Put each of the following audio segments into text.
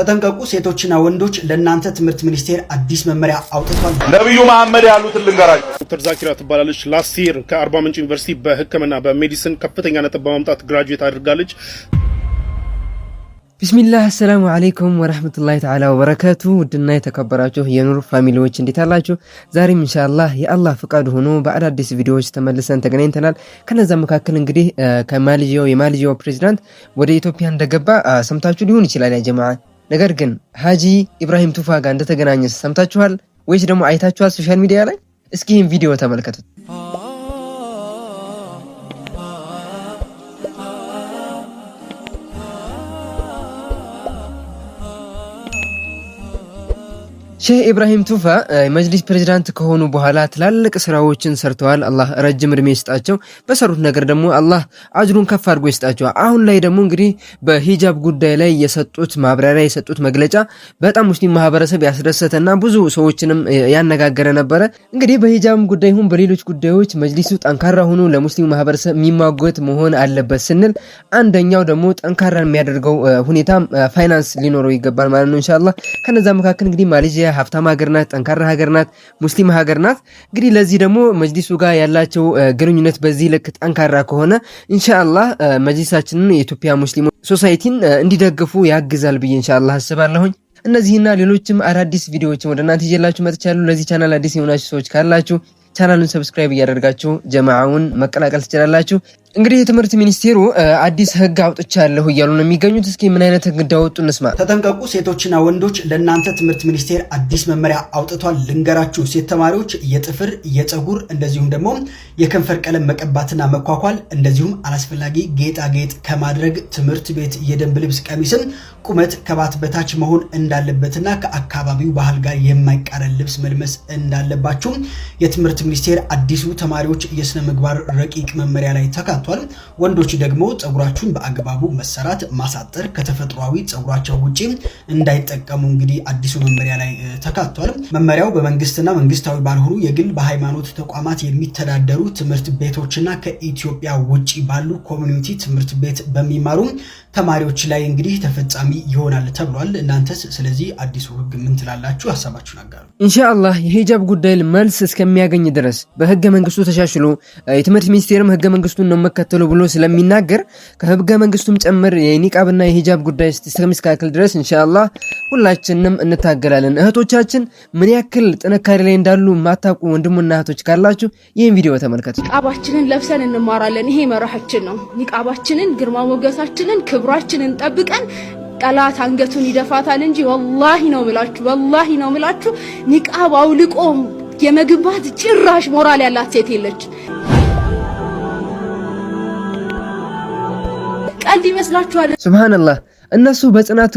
ተጠንቀቁ ሴቶችና ወንዶች ለእናንተ ትምህርት ሚኒስቴር አዲስ መመሪያ አውጥቷል። ነብዩ መሐመድ ያሉትን ልንገራችሁ። ዶክተር ዛኪራ ትባላለች። ላስት ይር ከአርባ ምንጭ ዩኒቨርሲቲ በሕክምና በሜዲሲን ከፍተኛ ነጥብ በማምጣት ግራጁዌት አድርጋለች። ቢስሚላህ አሰላሙ አለይኩም ወራህመቱላሂ ተዓላ ወበረካቱ። ውድና የተከበራችሁ የኑር ፋሚሊዎች እንዴት አላችሁ? ዛሬም ኢንሻአላህ የአላህ ፍቃድ ሆኖ በአዳዲስ ቪዲዮዎች ተመልሰን ተገናኝተናል። ከነዛ መካከል እንግዲህ የማሌዥያው ፕሬዝዳንት ወደ ኢትዮጵያ እንደገባ ሰምታችሁ ሊሆን ይችላል ያ ጀማዓ። ነገር ግን ሀጂ ኢብራሂም ቱፋ ጋር እንደተገናኘ ሰምታችኋል ወይስ ደግሞ አይታችኋል ሶሻል ሚዲያ ላይ? እስኪ ይህን ቪዲዮ ተመልከቱት። ሼህ ኢብራሂም ቱፋ መጅሊስ ፕሬዝዳንት ከሆኑ በኋላ ትላልቅ ስራዎችን ሰርተዋል። አላህ ረጅም እድሜ ይስጣቸው። በሰሩት ነገር ደግሞ አላህ አጅሩን ከፍ አድርጎ ይስጣቸው። አሁን ላይ ደግሞ እንግዲህ በሂጃብ ጉዳይ ላይ የሰጡት ማብራሪያ የሰጡት መግለጫ በጣም ሙስሊም ማህበረሰብ ያስደሰተና ብዙ ሰዎችንም ያነጋገረ ነበረ። እንግዲህ በሂጃብ ጉዳይ ሁን በሌሎች ጉዳዮች መጅሊሱ ጠንካራ ሆኖ ለሙስሊም ማህበረሰብ የሚሟገት መሆን አለበት ስንል አንደኛው ደግሞ ጠንካራ የሚያደርገው ሁኔታ ፋይናንስ ሊኖረው ይገባል ማለት ነው ኢንሻአላህ። ከነዛ መካከል እንግዲህ ማሌዥያ ሀብታም ሀገር ናት፣ ጠንካራ ሀገር ናት፣ ሙስሊም ሀገር ናት። እንግዲህ ለዚህ ደግሞ መጅሊሱ ጋር ያላቸው ግንኙነት በዚህ ልክ ጠንካራ ከሆነ ኢንሻአላህ መጅሊሳችንን የኢትዮጵያ ሙስሊም ሶሳይቲን እንዲደግፉ ያግዛል ብዬ ኢንሻአላህ አስባለሁኝ። እነዚህና ሌሎችም አዳዲስ ቪዲዮዎችን ወደ እናንተ ይዤላችሁ መጥቻለሁ። ለዚህ ቻናል አዲስ የሆናችሁ ሰዎች ካላችሁ ቻናሉን ሰብስክራይብ እያደረጋችሁ ጀማዓውን መቀላቀል ትችላላችሁ። እንግዲህ የትምህርት ሚኒስቴሩ አዲስ ህግ አውጥቻለሁ እያሉ ነው የሚገኙት። እስኪ ምን አይነት ህግ እንዳወጡ እንስማ። ተጠንቀቁ ሴቶችና ወንዶች ለእናንተ ትምህርት ሚኒስቴር አዲስ መመሪያ አውጥቷል ልንገራችሁ። ሴት ተማሪዎች የጥፍር የፀጉር እንደዚሁም ደግሞ የከንፈር ቀለም መቀባትና መኳኳል እንደዚሁም አላስፈላጊ ጌጣጌጥ ከማድረግ ትምህርት ቤት የደንብ ልብስ ቀሚስን ቁመት ከባት በታች መሆን እንዳለበትና ከአካባቢው ባህል ጋር የማይቃረን ልብስ መልበስ እንዳለባችሁ የትምህርት ሚኒስቴር አዲሱ ተማሪዎች የስነ ምግባር ረቂቅ መመሪያ ላይ ተካቷል። ወንዶች ደግሞ ፀጉራችሁን በአግባቡ መሰራት ማሳጠር ከተፈጥሯዊ ፀጉራቸው ውጪ እንዳይጠቀሙ እንግዲህ አዲሱ መመሪያ ላይ ተካቷል። መመሪያው በመንግስትና መንግስታዊ ባልሆኑ የግል በሃይማኖት ተቋማት የሚተዳደሩ ትምህርት ቤቶችና ከኢትዮጵያ ውጪ ባሉ ኮሚኒቲ ትምህርት ቤት በሚማሩ ተማሪዎች ላይ እንግዲህ ተፈጻሚ ይሆናል ተብሏል። እናንተስ ስለዚህ አዲሱ ህግ ምን ትላላችሁ? ሐሳባችሁን አጋሩ። ኢንሻአላህ የሂጃብ ጉዳይ መልስ እስከሚያገኝ ድረስ በህገ መንግስቱ ተሻሽሎ የትምህርት ሚኒስቴርም ህገ መንግስቱን ነው መከተሉ ብሎ ስለሚናገር ከህገ መንግስቱም ጨምር የኒቃብና የሂጃብ ጉዳይ እስከሚስተካከል ድረስ ኢንሻአላህ ሁላችንም እንታገላለን። እህቶቻችን ምን ያክል ጥንካሬ ላይ እንዳሉ ማታውቁ ወንድሙና እህቶች ካላችሁ ይሄን ቪዲዮ ተመልከቱ። ኒቃባችንን ለብሰን እንማራለን። ይሄ መርሃችን ነው። ኒቃባችንን ግርማ ሞገሳችንን ክብራችንን ጠብቀን ጠላት አንገቱን ይደፋታል እንጂ ወላሂ ነው ምላችሁ ኒቃብ አውልቆ የመግባት ጭራሽ ሞራል ያላት ሴት የለች። ቀልድ ይመስላችኋል? ሱብሃንአላህ እነሱ በጽናት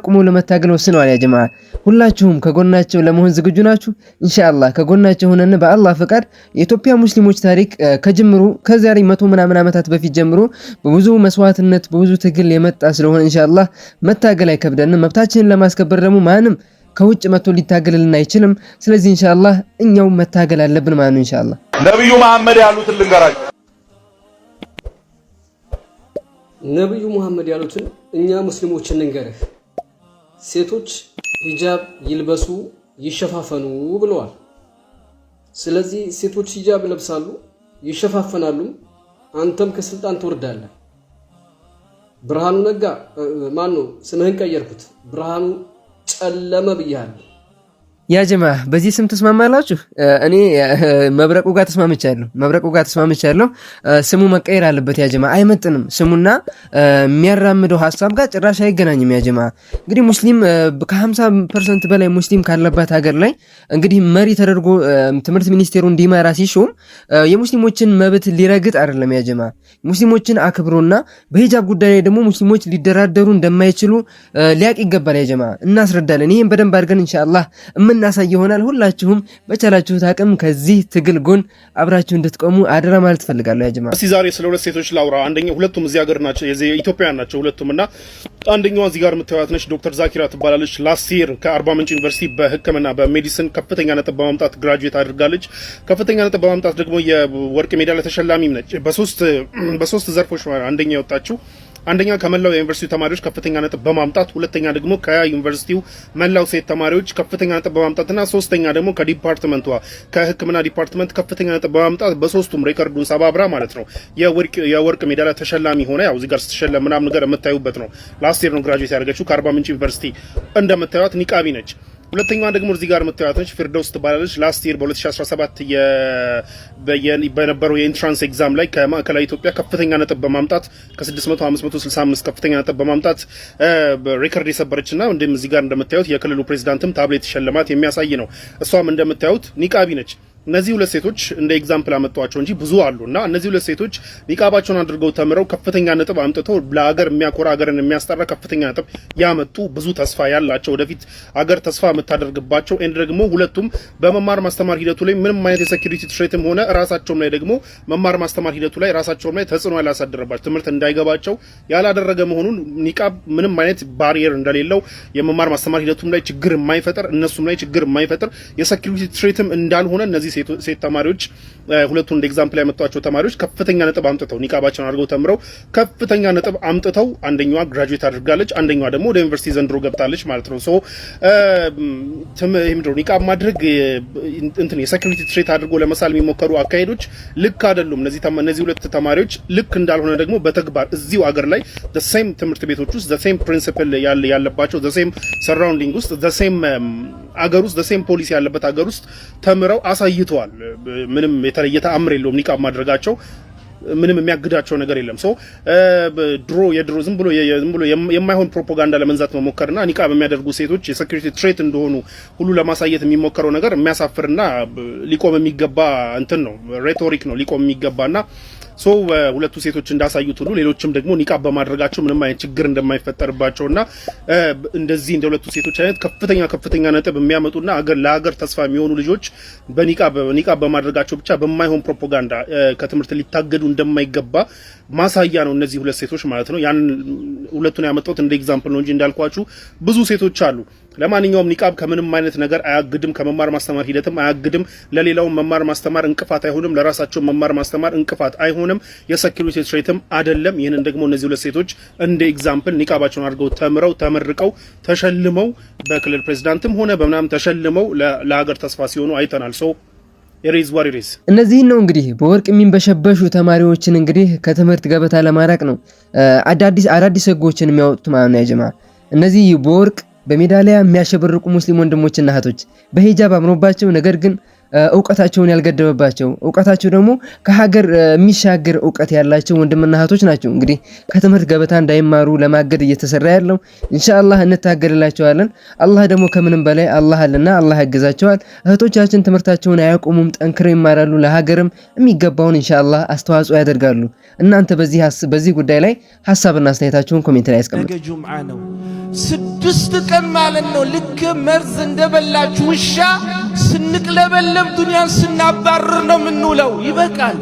ቆመው ለመታገል ወስነዋል። ያ ጀማዓ ሁላችሁም ከጎናቸው ለመሆን ዝግጁ ናችሁ? ኢንሻአላህ ከጎናቸው ሆነን በአላህ ፈቃድ የኢትዮጵያ ሙስሊሞች ታሪክ ከጅምሩ ከዛሬ 100 ምናምን ዓመታት በፊት ጀምሮ በብዙ መስዋዕትነት በብዙ ትግል የመጣ ስለሆነ ኢንሻአላህ መታገል አይከብደንም። መብታችንን ለማስከበር ደግሞ ማንም ከውጭ መጥቶ ሊታገልልን አይችልም። ስለዚህ ኢንሻአላህ እኛው መታገል አለብን ማለት ነው። ኢንሻአላህ ነብዩ መሐመድ ያሉትን ልንገራችሁ። ነብዩ መሐመድ ያሉትን እኛ ሙስሊሞች እንንገርህ። ሴቶች ሂጃብ ይልበሱ ይሸፋፈኑ ብለዋል። ስለዚህ ሴቶች ሂጃብ ይለብሳሉ ይሸፋፈናሉ፣ አንተም ከስልጣን ትወርዳለህ። ብርሃኑ ነጋ ማነው ስምህን ቀየርኩት፣ ብርሃኑ ጨለመ ብያለሁ። ያ ጀማዓ በዚህ ስም ተስማማላችሁ? እኔ መብረቁ ጋር ተስማምቻለሁ። ስሙ መቀየር አለበት ያ ጀማዓ። አይመጥንም። ስሙና የሚያራምደው ሐሳብ ጋር ጭራሽ አይገናኝም ያ ጀማዓ። እንግዲህ ሙስሊም ከ50% በላይ ሙስሊም ካለባት ሀገር ላይ እንግዲህ መሪ ተደርጎ ትምህርት ሚኒስቴሩ እንዲመራ ሲሾም የሙስሊሞችን መብት ሊረግጥ አይደለም ያ ጀማዓ። ሙስሊሞችን አክብሮና በሂጃብ ጉዳይ ላይ ደግሞ ሙስሊሞች ሊደራደሩ እንደማይችሉ ሊያቅ ይገባል ያ ጀማዓ። እናስረዳለን። ይሄን በደንብ አድርገን ኢንሻአላህ እናሳይ ይሆናል። ሁላችሁም በቻላችሁት አቅም ከዚህ ትግል ጎን አብራችሁ እንድትቆሙ አደራ ማለት ፈልጋለሁ ያ ጀማዓ። እስቲ ዛሬ ስለ ሁለት ሴቶች ላውራ። አንደኛው ሁለቱም እዚህ ሀገር ናቸው፣ ኢትዮጵያውያን ናቸው ሁለቱምና አንደኛዋ እዚህ ጋር የምታዩት ነች ዶክተር ዛኪራ ትባላለች። ላስት ይር ከአርባ ምንጭ ዩኒቨርሲቲ በሕክምና በሜዲሲን ከፍተኛ ነጥብ በማምጣት ግራጁዌት አድርጋለች። ከፍተኛ ነጥብ በማምጣት ደግሞ የወርቅ ሜዳሊያ ተሸላሚም ነች። በሶስት ዘርፎች አንደኛ የወጣችው አንደኛ ከመላው የዩኒቨርሲቲው ተማሪዎች ከፍተኛ ነጥብ በማምጣት፣ ሁለተኛ ደግሞ ከዩኒቨርሲቲው መላው ሴት ተማሪዎች ከፍተኛ ነጥብ በማምጣትና ሶስተኛ ደግሞ ከዲፓርትመንቷ ከሕክምና ዲፓርትመንት ከፍተኛ ነጥብ በማምጣት በሶስቱም ሬከርዱን ሰባብራ ማለት ነው የወርቅ ሜዳሊያ ተሸላሚ ሆነ። ያው እዚህ ጋር ስትሸለም ምናምን ነገር የምታዩበት ነው። ላስት ይር ነው ግራጁዌት ያደረገችው ከአርባ ምንጭ ዩኒቨርሲቲ እንደምታዩት ኒቃቢ ነች። ሁለተኛዋ ደግሞ እዚህ ጋር የምታዩት ነች ፊርደውስ ትባላለች። ላስት ይር በ2017 በነበረው የኢንትራንስ ኤግዛም ላይ ከማዕከላዊ ኢትዮጵያ ከፍተኛ ነጥብ በማምጣት ከ600 565 ከፍተኛ ነጥብ በማምጣት ሬከርድ የሰበረችና እንደም እዚህ ጋር እንደምታዩት የክልሉ ፕሬዝዳንትም ታብሌት ሸለማት የሚያሳይ ነው። እሷም እንደምታዩት ኒቃቢ ነች። እነዚህ ሁለት ሴቶች እንደ ኤግዛምፕል አመጣዋቸው እንጂ ብዙ አሉና እነዚህ ሁለት ሴቶች ኒቃባቸውን አድርገው ተምረው ከፍተኛ ነጥብ አምጥተው ለሀገር የሚያኮራ ሀገርን የሚያስጠራ ከፍተኛ ነጥብ ያመጡ ብዙ ተስፋ ያላቸው ወደፊት ሀገር ተስፋ የምታደርግባቸው ኤንድ ደግሞ ሁለቱም በመማር ማስተማር ሂደቱ ላይ ምንም አይነት የሴኩሪቲ ትሬትም ሆነ ራሳቸውም ላይ ደግሞ መማር ማስተማር ሂደቱ ላይ ራሳቸውም ላይ ተጽዕኖ ያላሳደረባቸው ትምህርት እንዳይገባቸው ያላደረገ መሆኑን ኒቃብ ምንም አይነት ባሪየር እንደሌለው የመማር ማስተማር ሂደቱም ላይ ችግር የማይፈጥር እነሱም ላይ ችግር የማይፈጥር የሴኩሪቲ ትሬትም እንዳልሆነ እነዚህ ሴት ተማሪዎች ሁለቱን እንደ ኤግዛምፕል ያመጣቸው ተማሪዎች ከፍተኛ ነጥብ አምጥተው ኒቃባቸውን አድርገው ተምረው ከፍተኛ ነጥብ አምጥተው አንደኛዋ ግራጁዌት አድርጋለች፣ አንደኛዋ ደግሞ ወደ ዩኒቨርሲቲ ዘንድሮ ገብታለች ማለት ነው። ሶ ኒቃብ ማድረግ እንትን የሴኩሪቲ ትሬት አድርጎ ለመሳል የሚሞከሩ አካሄዶች ልክ አይደሉም። እነዚህ ሁለት ተማሪዎች ልክ እንዳልሆነ ደግሞ በተግባር እዚሁ አገር ላይ the same ትምህርት ቤቶች ውስጥ the same principle ያለባቸው the same surrounding ውስጥ the same አገር ውስጥ the same ፖሊሲ ያለበት አገር ውስጥ ተምረው አሳይተዋል። ምንም የተለየ ተአምር የለውም ኒቃብ ማድረጋቸው ምንም የሚያግዳቸው ነገር የለም። ሶ የድሮ ዝም ብሎ የማይሆን ፕሮፓጋንዳ ለመንዛት መሞከርና ኒቃብ የሚያደርጉ ሴቶች የሴኩሪቲ ትሬት እንደሆኑ ሁሉ ለማሳየት የሚሞከረው ነገር የሚያሳፍርና ሊቆም የሚገባ እንትን ነው፣ ሬቶሪክ ነው ሊቆም የሚገባና ሶ ሁለቱ ሴቶች እንዳሳዩት ሁሉ ሌሎችም ደግሞ ኒቃብ በማድረጋቸው ምንም አይነት ችግር እንደማይፈጠርባቸውና እንደዚህ እንደ ሁለቱ ሴቶች አይነት ከፍተኛ ነጥብ የሚያመጡና ለሀገር ተስፋ የሚሆኑ ልጆች በኒቃብ በማድረጋቸው ብቻ በማይሆን ፕሮፓጋንዳ ከትምህርት ሊታገዱ እንደማይገባ ማሳያ ነው እነዚህ ሁለት ሴቶች ማለት ነው። ያን ሁለቱን ያመጣሁት እንደ ኤግዛምፕል ነው እንጂ እንዳልኳችሁ ብዙ ሴቶች አሉ። ለማንኛውም ኒቃብ ከምንም አይነት ነገር አያግድም፣ ከመማር ማስተማር ሂደትም አያግድም። ለሌላው መማር ማስተማር እንቅፋት አይሆንም፣ ለራሳቸው መማር ማስተማር እንቅፋት አይሆንም። የሴኩሪቲ ትሬትም አይደለም። ይሄንን ደግሞ እነዚህ ሁለት ሴቶች እንደ ኤግዛምፕል ኒቃባቸውን አድርገው ተምረው ተመርቀው ተሸልመው በክልል ፕሬዝዳንትም ሆነ በምናም ተሸልመው ለሀገር ተስፋ ሲሆኑ አይተናል። ሶ እነዚህን ነው እንግዲህ በወርቅ የሚንበሸበሹ ተማሪዎችን እንግዲህ ከትምህርት ገበታ ለማራቅ ነው አዳዲስ ህጎችን የሚያወጡት ማለት ነው። ያጀማ እነዚህ በወርቅ በሜዳሊያ የሚያሸበርቁ ሙስሊም ወንድሞችና እህቶች በሂጃብ አምሮባቸው ነገር ግን እውቀታቸውን ያልገደበባቸው እውቀታቸው ደግሞ ከሀገር የሚሻገር እውቀት ያላቸው ወንድምና እህቶች ናቸው። እንግዲህ ከትምህርት ገበታ እንዳይማሩ ለማገድ እየተሰራ ያለው ኢንሻአላህ እንታገድላቸዋለን። አላህ ደግሞ ከምንም በላይ አላህ አለና አላህ ያግዛቸዋል። እህቶቻችን ትምህርታቸውን አያቆሙም፣ ጠንክረው ይማራሉ፣ ለሀገርም የሚገባውን ኢንሻአላህ አስተዋጽኦ ያደርጋሉ። እናንተ በዚህ ጉዳይ ላይ ሐሳብና አስተያየታችሁን ኮሜንት ላይ አስቀምጡ። ጁምዓ ነው 6 ቀን ማለት ነው። ልክ መርዝ እንደበላችሁ ውሻ ስንቅለበለብ ዱንያን ስናባርር ነው የምንውለው። ይበቃል።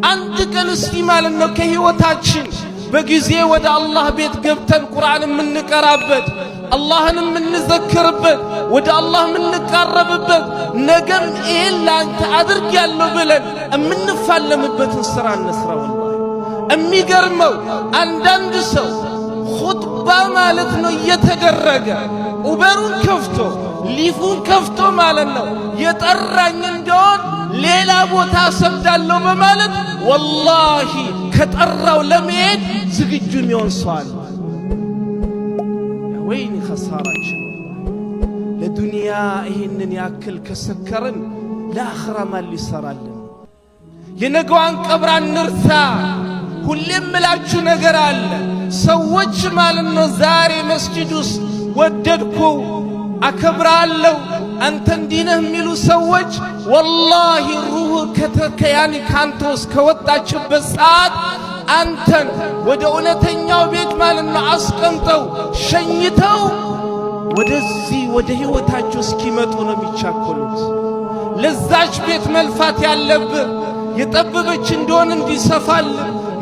አንድ ቀን እስቲ ማለት ነው ከህይወታችን በጊዜ ወደ አላህ ቤት ገብተን ቁርአን የምንቀራበት፣ አላህን የምንዘክርበት፣ ወደ አላህ የምንቃረብበት፣ ነገም ይሄን ላንተ አድርጌያለሁ ብለን የምንፋለምበትን ስራ እንስራ። የሚገርመው አንዳንድ ሰው ኹጥባ ማለት ነው እየተደረገ ኡበሩን ከፍቶ ሊፉን ከፍቶ ማለት ነው የጠራኝ እንደሆን ሌላ ቦታ ሰግዳለሁ በማለት ወላሂ ከጠራው ለመሄድ ዝግጁ የሚሆን ሰው አለ። ወይኔ ኸሳራችን! ለዱንያ ይህንን ያክል ከሰከርን ለአኽራ ማን ሊሰራልን? የነገዋን ቀብር አንርሳ። ሁሌም ምላችሁ ነገር አለ። ሰዎች ማለት ነው ዛሬ መስጂድ ውስጥ ወደድኩ አከብራለሁ አንተ እንዲህ ነህ የሚሉ ሰዎች ወላሂ ሩህ ከተከያኒ ካንተ ውስጥ ከወጣችበት ሰዓት አንተን ወደ እውነተኛው ቤት ማለት ነው አስቀምጠው ሸኝተው ወደዚህ ወደ ህይወታቸው እስኪመጡ ነው የሚቻኮሉት። ለዛች ቤት መልፋት ያለብህ የጠበበች እንደሆነ እንዲሰፋል፣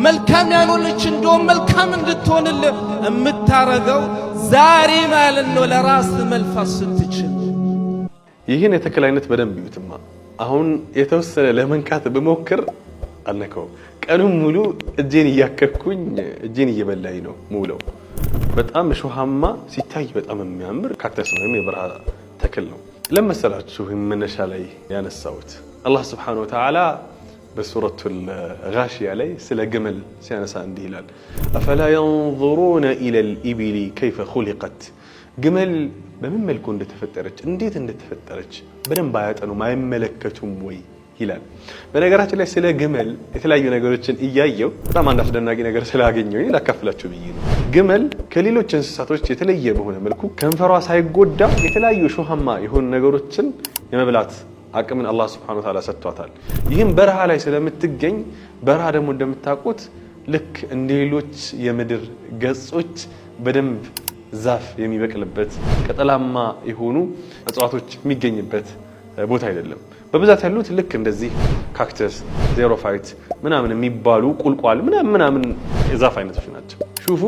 መልካም ያልሆነች እንደሆነ መልካም እንድትሆንልህ የምታረገው ዛሬ ማለት ነው ለራስ መልፋት ስትችል። ይህን የተክል አይነት በደንብ ይዩትማ። አሁን የተወሰነ ለመንካት ብሞክር አልነካውም። ቀኑን ሙሉ እጄን እያከኩኝ እጄን እየበላኝ ነው ሙለው። በጣም እሾሃማ ሲታይ በጣም የሚያምር ካክተስ ነው ወይም የበረሃ ተክል ነው። ለመሰላችሁ መነሻ ላይ ያነሳሁት አላህ ስብሓነሁ ወተዓላ በሱረቱል ጋሺያ ላይ ስለ ግመል ሲያነሳ እንዲህ ይላል፣ አፈላ የንዙሩነ ኢለል ኢቢሊ ከይፈ ኹሊቀት፣ ግመል በምን መልኩ እንደተፈጠረች እንዴት እንደተፈጠረች በደንብ አያጠኑም አይመለከቱም ወይ ይላል። በነገራችን ላይ ስለ ግመል የተለያዩ ነገሮችን እያየው በጣም አንድ አስደናቂ ነገር ስላገኘሁኝ ላካፍላችሁ ብዬ ነው። ግመል ከሌሎች እንስሳቶች የተለየ በሆነ መልኩ ከንፈሯ ሳይጎዳ የተለያዩ ሾሃማ የሆኑ ነገሮችን የመብላት አቅምን አላህ Subhanahu Wa Ta'ala ሰጥቷታል። ይህም በረሃ ላይ ስለምትገኝ በረሃ ደግሞ እንደምታውቁት ልክ እንደ ሌሎች የምድር ገጾች በደንብ ዛፍ የሚበቅልበት ቅጠላማ የሆኑ እጽዋቶች የሚገኝበት ቦታ አይደለም። በብዛት ያሉት ልክ እንደዚህ ካክተስ፣ ዜሮፋይት ምናምን የሚባሉ ቁልቋል ምናምን የዛፍ አይነቶች ናቸው። ሹፉ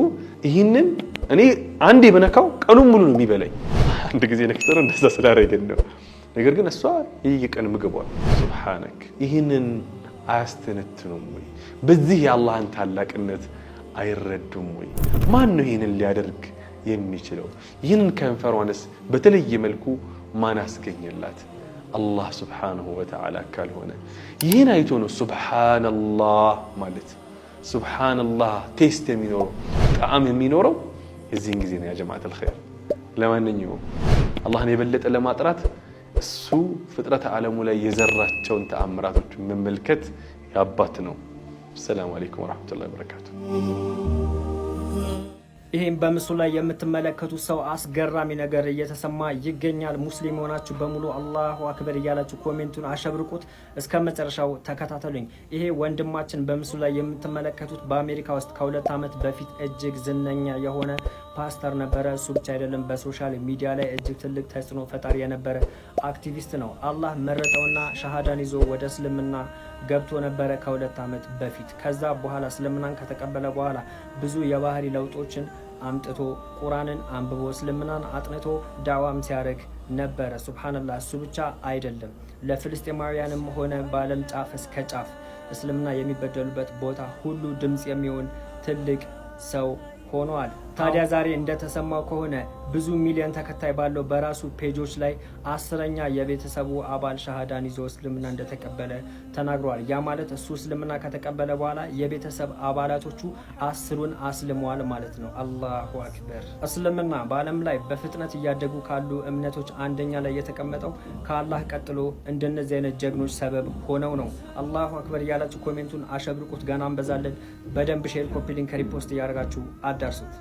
ይህንን እኔ አንዴ በነካው ቀኑን ሙሉ ነው የሚበላኝ። አንድ ጊዜ ነክተር እንደዛ ስላደረገን ነው። ነገር ግን እሷ የየቀን ምግቧ ሱብሃነክ። ይህንን አያስተነትኑም ወይ? በዚህ የአላህን ታላቅነት አይረዱም ወይ? ማን ነው ይህንን ሊያደርግ የሚችለው? ይህንን ከንፈሯንስ በተለየ መልኩ ማን አስገኘላት? አላህ ሱብሓነሁ ወተዓላ ካልሆነ ይህን አይቶ ነው ሱብሓነላህ ማለት። ሱብሓነላህ ቴስት የሚኖረው ጣዕም የሚኖረው የዚህን ጊዜ ነው ያ ጀማዓተል ኸይር። ለማንኛውም አላህን የበለጠ ለማጥራት እሱ ፍጥረተ ዓለሙ ላይ የዘራቸውን ተአምራቶች መመልከት ያባት ነው። ሰላም አለይኩም ወራህመቱላሂ ወበረካቱ። ይሄን በምስሉ ላይ የምትመለከቱት ሰው አስገራሚ ነገር እየተሰማ ይገኛል። ሙስሊም ሆናችሁ በሙሉ አላሁ አክበር እያላችሁ ኮሜንቱን አሸብርቁት። እስከ መጨረሻው ተከታተሉኝ። ይሄ ወንድማችን በምስሉ ላይ የምትመለከቱት በአሜሪካ ውስጥ ከ2 ዓመት በፊት እጅግ ዝነኛ የሆነ ፓስተር ነበረ። እሱ ብቻ አይደለም፣ በሶሻል ሚዲያ ላይ እጅግ ትልቅ ተጽዕኖ ፈጣሪ የነበረ አክቲቪስት ነው። አላህ መረጠውና ሻሃዳን ይዞ ወደ እስልምና ገብቶ ነበረ ከ2 ዓመት በፊት። ከዛ በኋላ እስልምናን ከተቀበለ በኋላ ብዙ የባህሪ ለውጦችን አምጥቶ ቁርአንን አንብቦ እስልምናን አጥንቶ ዳዋም ሲያደርግ ነበረ። ሱብሃንአላህ። እሱ ብቻ አይደለም፣ ለፍልስጤማውያንም ሆነ በዓለም ጫፍ እስከ ጫፍ እስልምና የሚበደሉበት ቦታ ሁሉ ድምጽ የሚሆን ትልቅ ሰው ሆኗል። ታዲያ ዛሬ እንደተሰማው ከሆነ ብዙ ሚሊዮን ተከታይ ባለው በራሱ ፔጆች ላይ 10ኛ የቤተሰቡ አባል ሻሃዳን ይዞ እስልምና እንደተቀበለ ተናግሯል። ያ ማለት እሱ እስልምና ከተቀበለ በኋላ የቤተሰብ አባላቶቹ 10ን አስልመዋል ማለት ነው። አላሁ አክበር። እስልምና በዓለም ላይ በፍጥነት እያደጉ ካሉ እምነቶች አንደኛ ላይ የተቀመጠው ከአላህ ቀጥሎ እንደነዚህ አይነት ጀግኖች ሰበብ ሆነው ነው። አላሁ አክበር እያላችሁ ኮሜንቱን አሸብርቁት። ገና እንበዛለን። በደንብ ሼር፣ ኮፒ ሊንክ፣ ሪፖስት እያደረጋችሁ አዳርሱት።